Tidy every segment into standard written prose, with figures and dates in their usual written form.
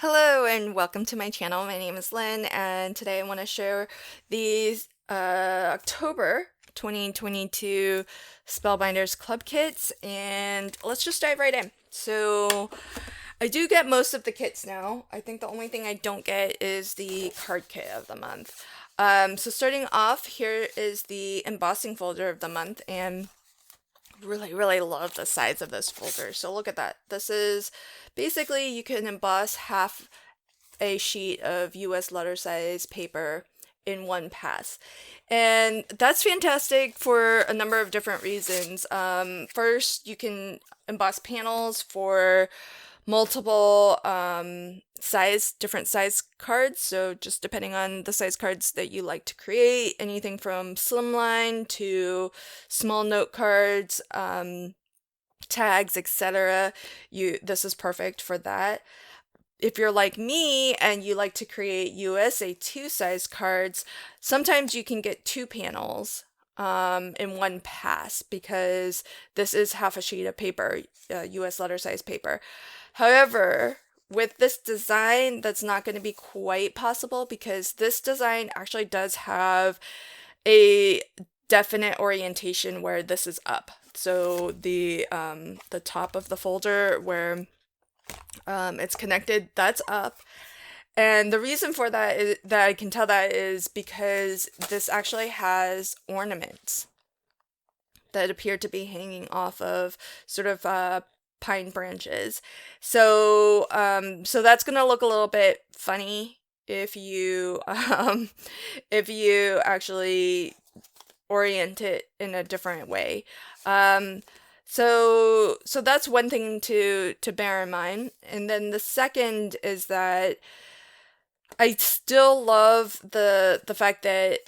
Hello and welcome to my channel. My name is Lynn and today I want to share these October 2022 Spellbinders club kits, and let's just dive right in. So I do get most of the kits now. I think the only thing I don't get is the card kit of the month. So starting off, here is the embossing folder of the month, and really love the size of this folder. So look at that. This is basically, you can emboss half a sheet of US letter size paper in one pass. And that's fantastic for a number of different reasons. First, you can emboss panels for multiple different size cards. So just depending on the size cards that you like to create, anything from slimline to small note cards, tags, etc. This is perfect for that. If you're like me and you like to create USA2 size cards, sometimes you can get two panels in one pass because this is half a sheet of paper, US letter size paper. However, with this design, that's not going to be quite possible because this design actually does have a definite orientation where this is up. So the top of the folder where it's connected, that's up. And the reason for that is that I can tell that is because this actually has ornaments that appear to be hanging off of sort of pine branches. So so that's gonna look a little bit funny if you actually orient it in a different way. So that's one thing to bear in mind. And then the second is that I still love the fact that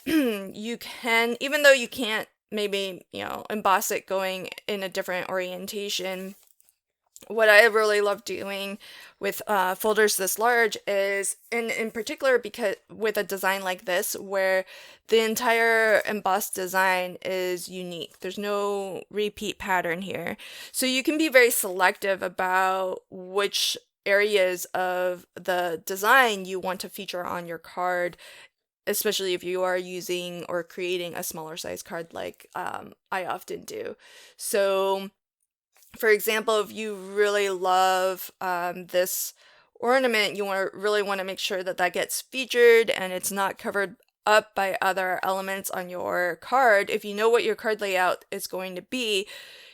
you can, even though you can't maybe, emboss it going in a different orientation, what I really love doing with folders this large is, in particular, because with a design like this, where the entire embossed design is unique. There's no repeat pattern here. So you can be very selective about which areas of the design you want to feature on your card, especially if you are using or creating a smaller size card like I often do. So for example, if you really love this ornament, you really want to make sure that that gets featured and it's not covered up by other elements on your card. If you know what your card layout is going to be,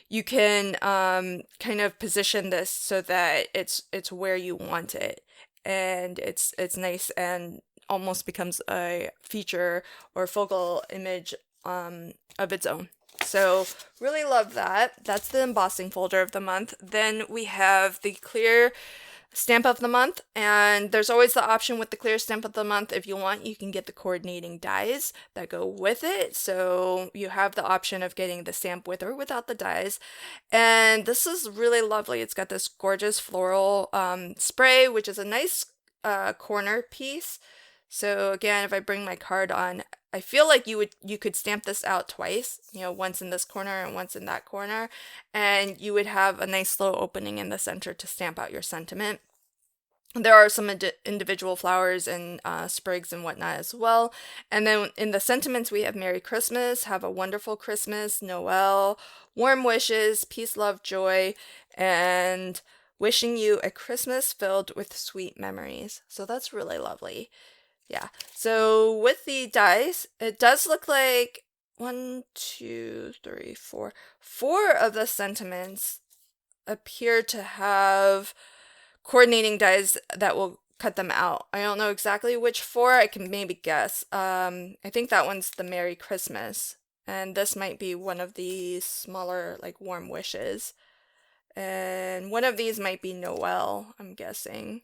you can kind of position this so that it's where you want it, and it's nice and almost becomes a feature or focal image of its own. So really love that. That's the embossing folder of the month. Then we have the clear stamp of the month, and there's always the option with the clear stamp of the month. If you want, you can get the coordinating dies that go with it. So you have the option of getting the stamp with or without the dies. And this is really lovely. It's got this gorgeous floral spray, which is a nice corner piece. So again, if I bring my card on, I feel like you could stamp this out twice, once in this corner and once in that corner, and you would have a nice little opening in the center to stamp out your sentiment. There are some individual flowers and sprigs and whatnot as well. And then in the sentiments, we have Merry Christmas, Have a Wonderful Christmas, Noel, Warm Wishes, Peace, Love, Joy, and Wishing You a Christmas Filled with Sweet Memories. So that's really lovely. Yeah, so with the dice, it does look like 1, 2, 3, 4. 4 of the sentiments appear to have coordinating dies that will cut them out. I don't know exactly which 4, I can maybe guess. I think that one's the Merry Christmas, and this might be one of the smaller, like, Warm Wishes. And one of these might be Noel, I'm guessing.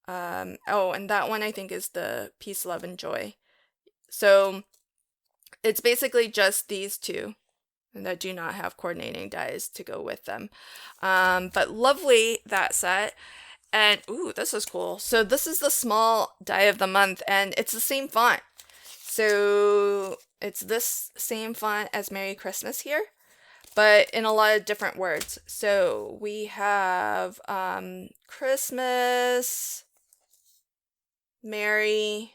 And that one I think is the Peace, Love, and Joy. So it's basically just these two that do not have coordinating dies to go with them. But lovely, that set. And ooh, this is cool. So this is the small die of the month, and it's the same font. So it's this same font as Merry Christmas here, but in a lot of different words. So we have Christmas, Merry,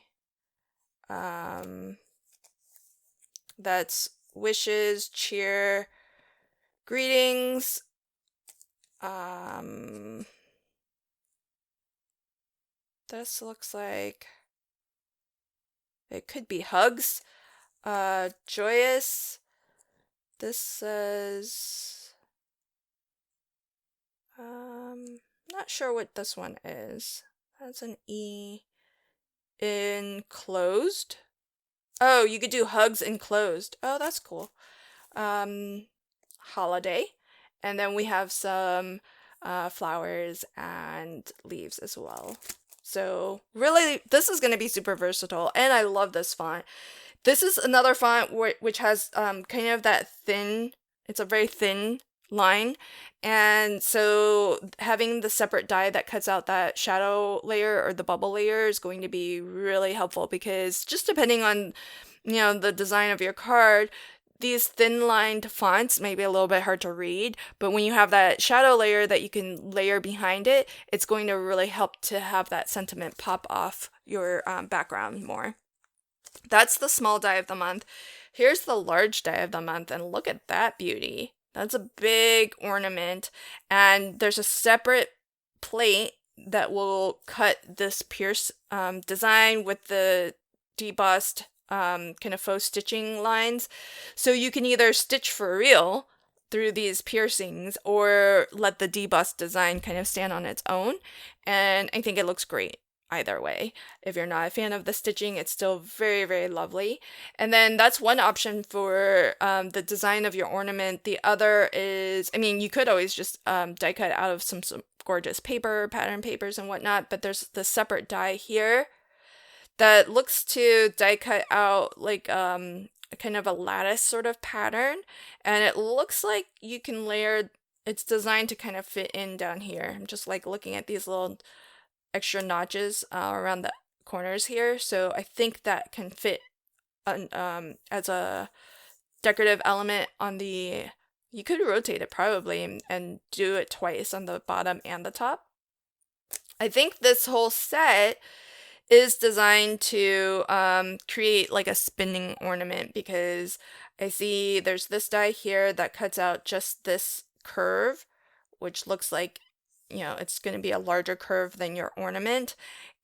that's wishes, cheer, greetings, this looks like it could be hugs, joyous, this says, not sure what this one is. That's an E. Enclosed. Oh, you could do hugs enclosed. Oh, that's cool. Holiday. And then we have some flowers and leaves as well. So really, this is going to be super versatile, and I love this font. This is another font which has kind of that thin, it's a very thin line, and so having the separate die that cuts out that shadow layer or the bubble layer is going to be really helpful, because just depending on, you know, the design of your card, these thin lined fonts may be a little bit hard to read, but when you have that shadow layer that you can layer behind it, it's going to really help to have that sentiment pop off your background more. That's the small die of the month. Here's the large die of the month, and look at that beauty. That's a big ornament, and there's a separate plate that will cut this pierce design with the debossed kind of faux stitching lines. So you can either stitch for real through these piercings or let the debossed design kind of stand on its own, and I think it looks great either way. If you're not a fan of the stitching, it's still very, very lovely. And then that's one option for the design of your ornament. The other is, I mean, you could always just die cut out of some gorgeous paper, pattern papers and whatnot, but there's the separate die here that looks to die cut out like kind of a lattice sort of pattern, and it looks like you can layer, it's designed to kind of fit in down here. I'm just like looking at these little extra notches around the corners here, so I think that can fit as a decorative element on the, you could rotate it probably and do it twice on the bottom and the top. I think this whole set is designed to create like a spinning ornament, because I see there's this die here that cuts out just this curve, which looks like, you know, it's going to be a larger curve than your ornament.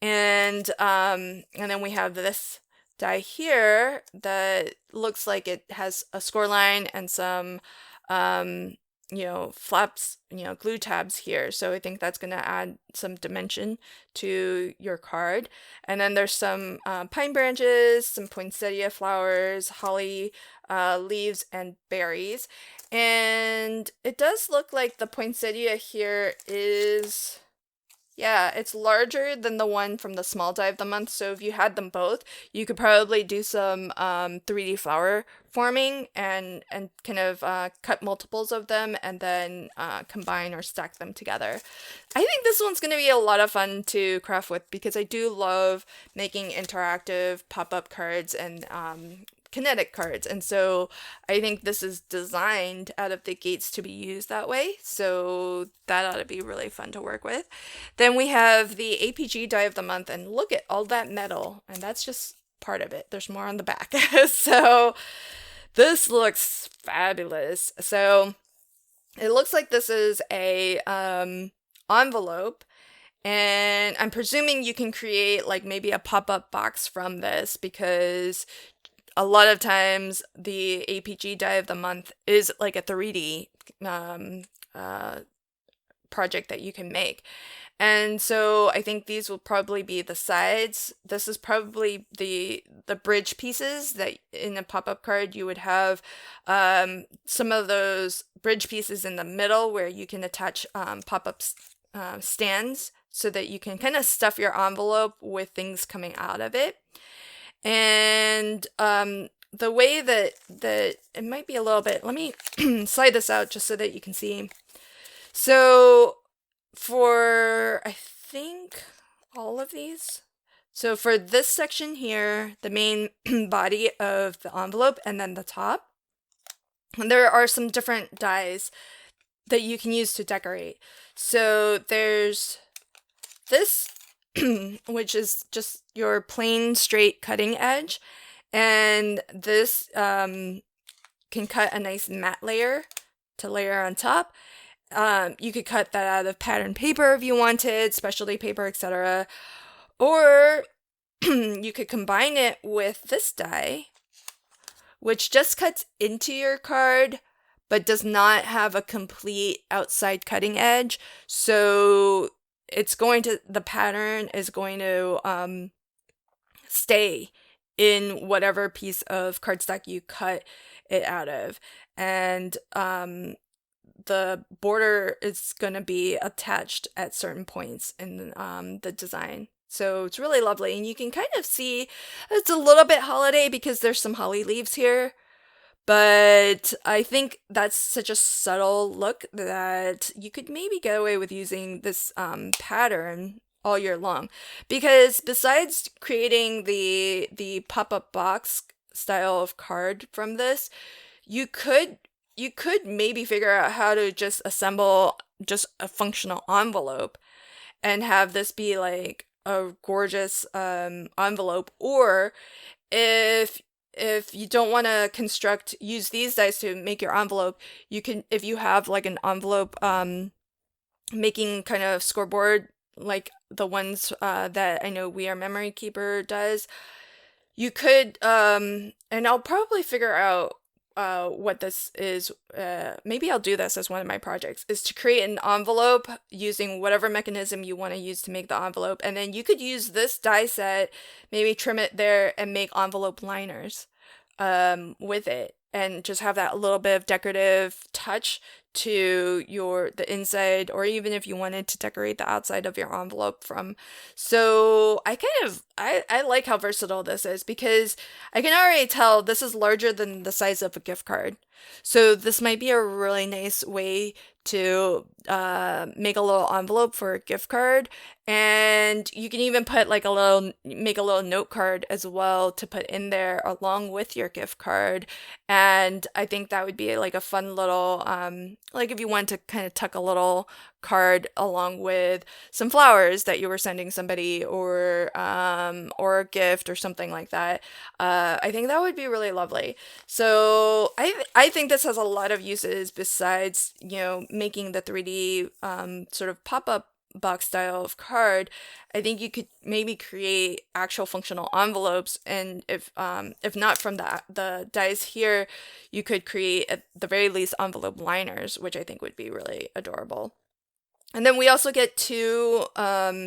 And then we have this die here that looks like it has a score line and some you know, flaps, you know, glue tabs here. So I think that's going to add some dimension to your card. And then there's some pine branches, some poinsettia flowers, holly leaves, and berries. And it does look like the poinsettia here is, yeah, it's larger than the one from the small die of the month. So if you had them both, you could probably do some 3D flower forming and kind of cut multiples of them and then combine or stack them together. I think this one's going to be a lot of fun to craft with, because I do love making interactive pop-up cards and kinetic cards, and so I think this is designed out of the gates to be used that way, so that ought to be really fun to work with. Then we have the APG die of the month, and look at all that metal, and that's just part of it. There's more on the back. So this looks fabulous. So it looks like this is a envelope, and I'm presuming you can create like maybe a pop-up box from this, because a lot of times the APG die of the month is like a 3D project that you can make. And so I think these will probably be the sides. This is probably the bridge pieces that in a pop-up card you would have some of those bridge pieces in the middle where you can attach pop-up stands so that you can kind of stuff your envelope with things coming out of it. And the way that it might be a little bit, let me slide this out just so that you can see. So for, I think, all of these, so for this section here, the main body of the envelope and then the top, And there are some different dies that you can use to decorate. So there's this, which is just your plain straight cutting edge, and this can cut a nice matte layer to layer on top. You could cut that out of pattern paper if you wanted, specialty paper, etc. Or you could combine it with this die, which just cuts into your card but does not have a complete outside cutting edge. So the pattern is going to stay in whatever piece of cardstock you cut it out of. And the border is going to be attached at certain points in the design. So it's really lovely. And you can kind of see it's a little bit holiday because there's some holly leaves here. But I think that's such a subtle look that you could maybe get away with using this pattern all year long. Because besides creating the pop-up box style of card from this, you could maybe figure out how to just assemble just a functional envelope and have this be like a gorgeous envelope. Or if you don't want to use these dies to make your envelope, you can, if you have like an envelope making kind of scoreboard like the ones that I know We Are Memory Keeper does, you could, and I'll probably figure out what this is. Maybe I'll do this as one of my projects, is to create an envelope using whatever mechanism you want to use to make the envelope. And then you could use this die set, maybe trim it there and make envelope liners with it, and just have that little bit of decorative touch to the inside, or even if you wanted to decorate the outside of your envelope from. So I like how versatile this is, because I can already tell this is larger than the size of a gift card. So this might be a really nice way to make a little envelope for a gift card. And you can even put make a little note card as well to put in there along with your gift card. And I think that would be like a fun little, like if you want to kind of tuck a little card along with some flowers that you were sending somebody, or a gift or something like that. I think that would be really lovely. So I think this has a lot of uses besides, making the 3D sort of pop-up box style of card. I think you could maybe create actual functional envelopes, and if not from the dies here, you could create at the very least envelope liners, which I think would be really adorable. And then we also get 2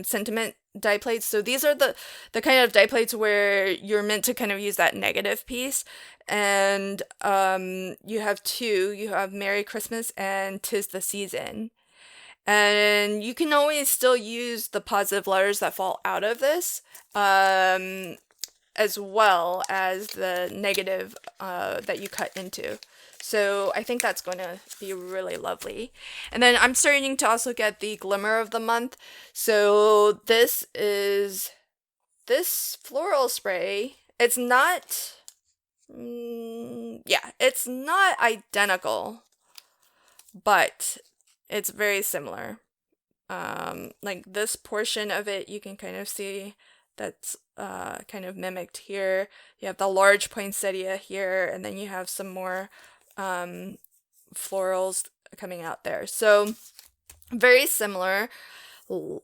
sentiment die plates. So these are the kind of die plates where you're meant to kind of use that negative piece. And you have 2. You have Merry Christmas and 'Tis the Season. And you can always still use the positive letters that fall out of this, as well as the negative that you cut into. So I think that's going to be really lovely. And then I'm starting to also get the Glimmer of the Month. So this is this floral spray. It's not, it's not identical, but it's very similar. Like this portion of it, you can kind of see that's kind of mimicked here. You have the large poinsettia here, and then you have some more florals coming out there. So very similar.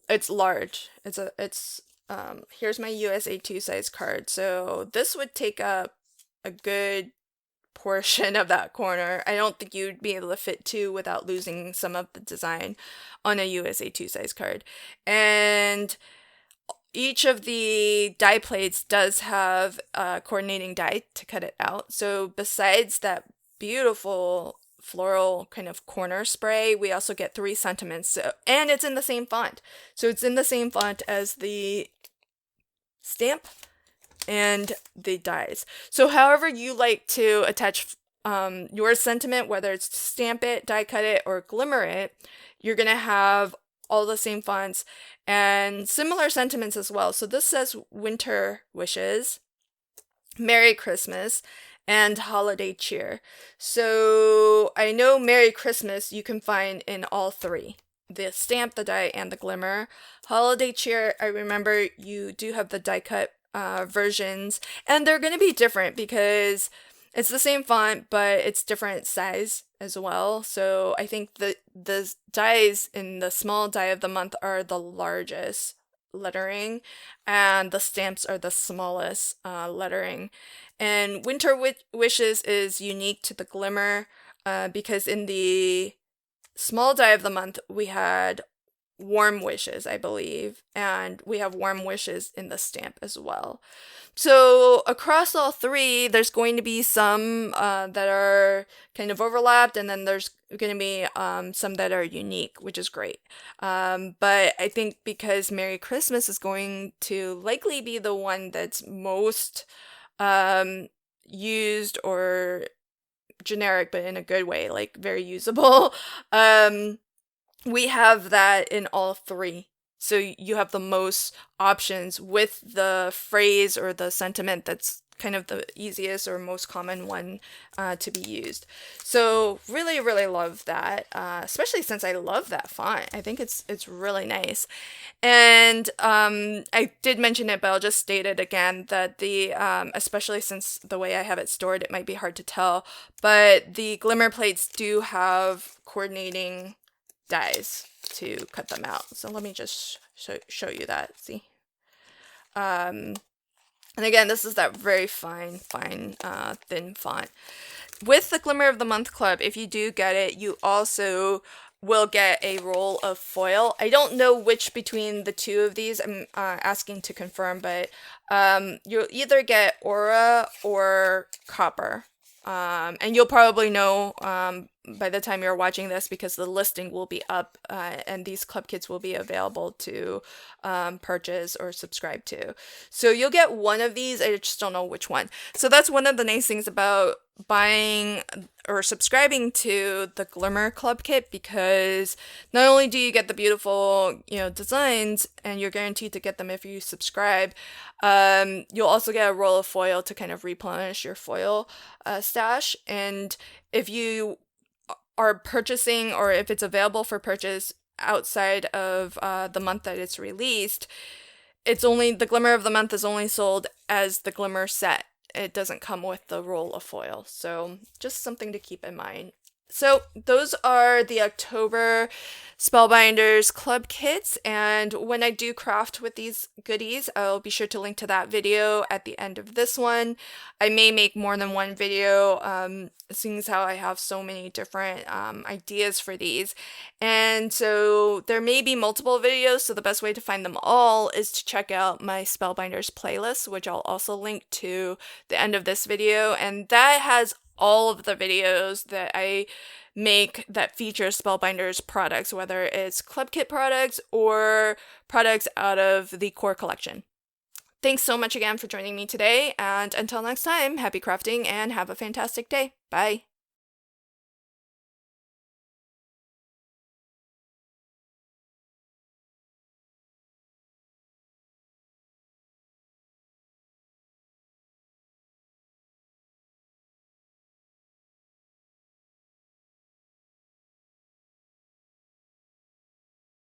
It's large. Here's my USA 2 size card. So this would take up a good portion of that corner. I don't think you'd be able to fit 2 without losing some of the design on a USA 2 size card. And each of the die plates does have a coordinating die to cut it out. So besides that beautiful floral kind of corner spray, we also get 3 sentiments. And it's in the same font. So it's in the same font as the stamp and the dies. So however you like to attach your sentiment, whether it's to stamp it, die cut it, or glimmer it, you're going to have all the same fonts and similar sentiments as well. So this says Winter Wishes, Merry Christmas, and holiday cheer. So I know Merry Christmas you can find in all three. The stamp, the die, and the glimmer. Holiday cheer, I remember you do have the die cut versions, and they're going to be different because it's the same font, but it's different size as well. So I think the dies in the small die of the month are the largest lettering, and the stamps are the smallest lettering. And Winter Wishes is unique to the glimmer because in the small die of the month we had warm wishes, I believe, and we have warm wishes in the stamp as well. So across all three, there's going to be some that are kind of overlapped, and then there's going to be some that are unique, which is great. But I think because Merry Christmas is going to likely be the one that's most used, or generic, but in a good way, like very usable, we have that in all three. So you have the most options with the phrase or the sentiment that's kind of the easiest or most common one to be used. So really, really love that, especially since I love that font. I think it's really nice. And I did mention it, but I'll just state it again that the, especially since the way I have it stored, it might be hard to tell, but the glimmer plates do have coordinating dies to cut them out. So let me just show you that. See? And again, this is that very fine, thin font. With the Glimmer of the Month Club, if you do get it, you also will get a roll of foil. I don't know which between the two of these. I'm asking to confirm, but you'll either get Aura or Copper. And you'll probably know by the time you're watching this, because the listing will be up and these club kits will be available to purchase or subscribe to. So you'll get one of these, I just don't know which one. So that's one of the nice things about buying or subscribing to the Glimmer club kit, because not only do you get the beautiful, designs, and you're guaranteed to get them if you subscribe, you'll also get a roll of foil to kind of replenish your foil stash. And if you are purchasing, or if it's available for purchase outside of the month that it's released, the Glimmer of the Month is only sold as the Glimmer set. It doesn't come with the roll of foil. So just something to keep in mind. So those are the October Spellbinders club kits, and when I do craft with these goodies, I'll be sure to link to that video at the end of this one. I may make more than one video, seeing as how I have so many different ideas for these, and so there may be multiple videos, so the best way to find them all is to check out my Spellbinders playlist, which I'll also link to the end of this video, and that has all of the videos that I make that feature Spellbinders products, whether it's club kit products or products out of the core collection. Thanks so much again for joining me today, and until next time, happy crafting and have a fantastic day. Bye!